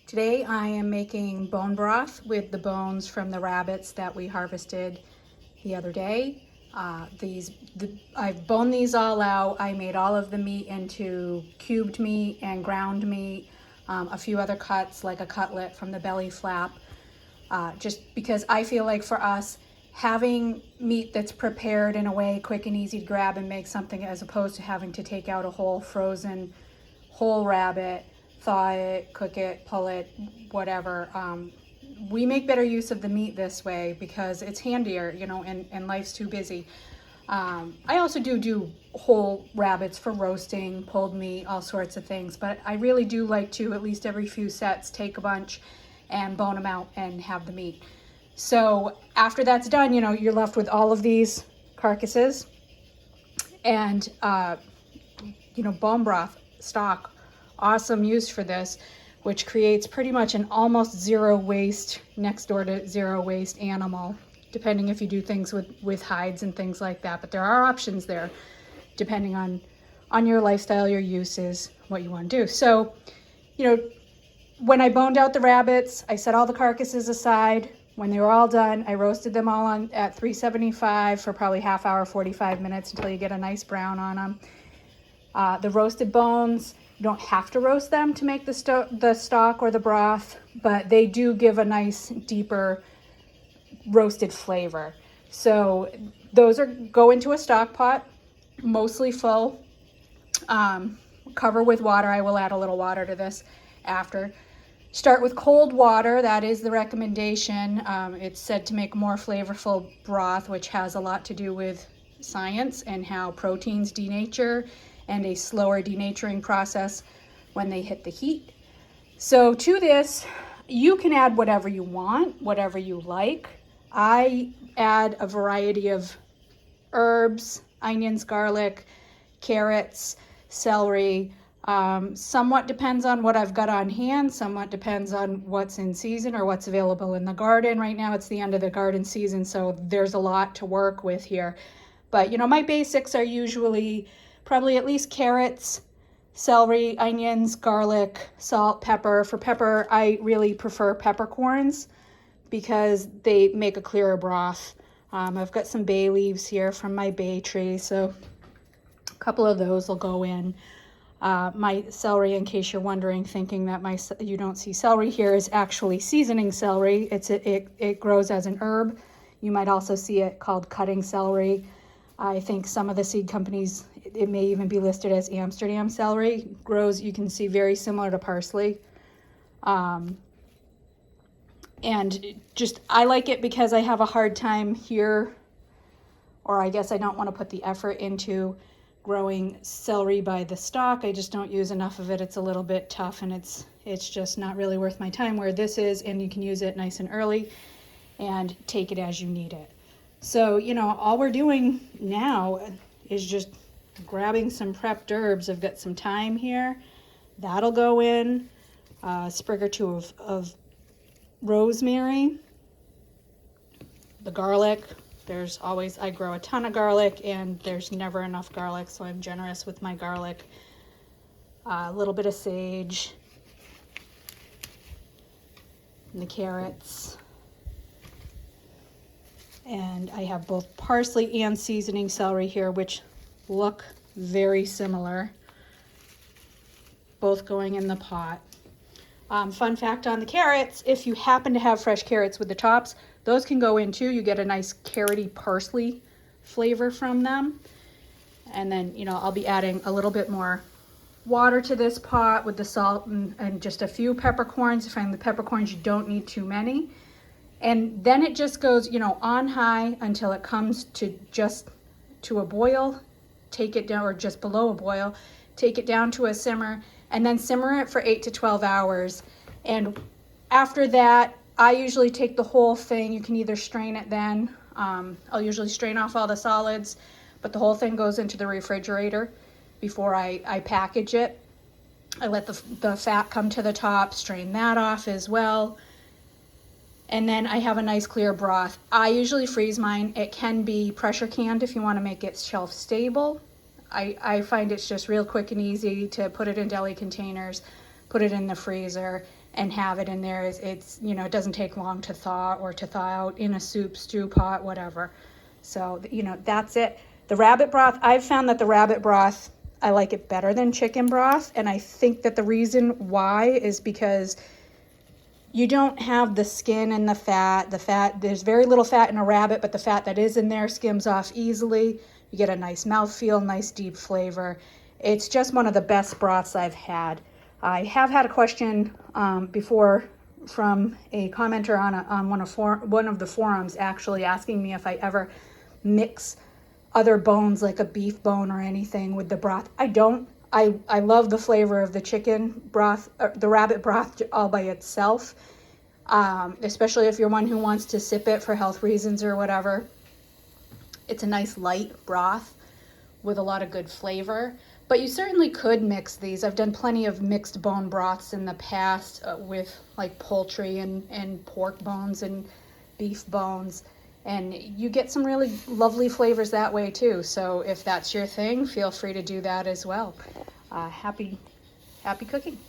Today I am making bone broth with the bones from the rabbits that we harvested the other day. I've boned these all out. I made all of the meat into cubed meat and ground meat, a few other cuts like a cutlet from the belly flap, just because I feel like for us, having meat that's prepared in a way quick and easy to grab and make something, as opposed to having to take out a whole frozen whole rabbit, thaw it, cook it, pull it, whatever. We make better use of the meat this way because it's handier, and life's too busy. I also do whole rabbits for roasting, pulled meat, all sorts of things, but I really do like to, at least every few sets, take a bunch and bone them out and have the meat. So after that's done, you're left with all of these carcasses and, bone broth stock, awesome use for this, which creates pretty much an almost zero waste, next door to zero waste animal, depending if you do things with hides and things like that. But there are options there, depending on your lifestyle, your uses, what you want to do. So, when I boned out the rabbits, I set all the carcasses aside. When they were all done, I roasted them all at 375 for probably half hour, 45 minutes until you get a nice brown on them. The roasted bones, you don't have to roast them to make the stock or the broth, but they do give a nice deeper roasted flavor. So those go into a stock pot, mostly full. Cover with water. I will add a little water to this after. Start with cold water. That is the recommendation. It's said to make more flavorful broth, which has a lot to do with science and how proteins denature and a slower denaturing process when they hit the heat. So to this, you can add whatever you want, whatever you like. I add a variety of herbs, onions, garlic, carrots, celery. Somewhat depends on what I've got on hand, somewhat depends on what's in season or what's available in the garden. Right now it's the end of the garden season, so there's a lot to work with here. But my basics are usually probably at least carrots, celery, onions, garlic, salt, pepper. For pepper, I really prefer peppercorns because they make a clearer broth. I've got some bay leaves here from my bay tree, so a couple of those will go in. My celery, in case you're wondering, thinking that you don't see celery here, is actually seasoning celery. It grows as an herb. You might also see it called cutting celery. I think some of the seed companies, it may even be listed as Amsterdam celery. Grows, you can see, very similar to parsley. And just, I like it because I have a hard time here, or I guess I don't want to put the effort into growing celery by the stalk. I just don't use enough of it. It's a little bit tough and it's just not really worth my time, where this is, and you can use it nice and early and take it as you need it. So, all we're doing now is just grabbing some prepped herbs. I've got some thyme here. That'll go in. A sprig or two of rosemary. The garlic. I grow a ton of garlic and there's never enough garlic, so I'm generous with my garlic. A little bit of sage. And the carrots. And I have both parsley and seasoning celery here, which look very similar, both going in the pot. Fun fact on the carrots, if you happen to have fresh carrots with the tops, those can go in too. You get a nice carroty parsley flavor from them. And then, I'll be adding a little bit more water to this pot with the salt and just a few peppercorns. If I'm the peppercorns, you don't need too many. And then it just goes, on high until it comes to a boil. Take it down, or just below a boil. Take it down to a simmer, and then simmer it for 8 to 12 hours. And after that, I usually take the whole thing. You can either strain it then. I'll usually strain off all the solids, but the whole thing goes into the refrigerator before I package it. I let the fat come to the top, strain that off as well. And then I have a nice clear broth. I usually freeze mine. It can be pressure canned if you want to make it shelf stable. I find it's just real quick and easy to put it in deli containers, put it in the freezer, and have it in there. It's you know, it doesn't take long to thaw or to thaw out in a soup, stew pot, whatever. So, you know, that's it. The rabbit broth, I've found that the rabbit broth, I like it better than chicken broth. And I think that the reason why is because you don't have the skin and the fat. There's very little fat in a rabbit, but the fat that is in there skims off easily. You get a nice mouthfeel, nice deep flavor. It's just one of the best broths I've had. I have had a question before from a commenter on one of the forums, actually asking me if I ever mix other bones like a beef bone or anything with the broth. I don't. I love the flavor of the chicken broth, the rabbit broth all by itself, especially if you're one who wants to sip it for health reasons or whatever. It's a nice light broth with a lot of good flavor. But you certainly could mix these. I've done plenty of mixed bone broths in the past with like poultry and pork bones and beef bones. And you get some really lovely flavors that way too. So if that's your thing, feel free to do that as well. Happy cooking.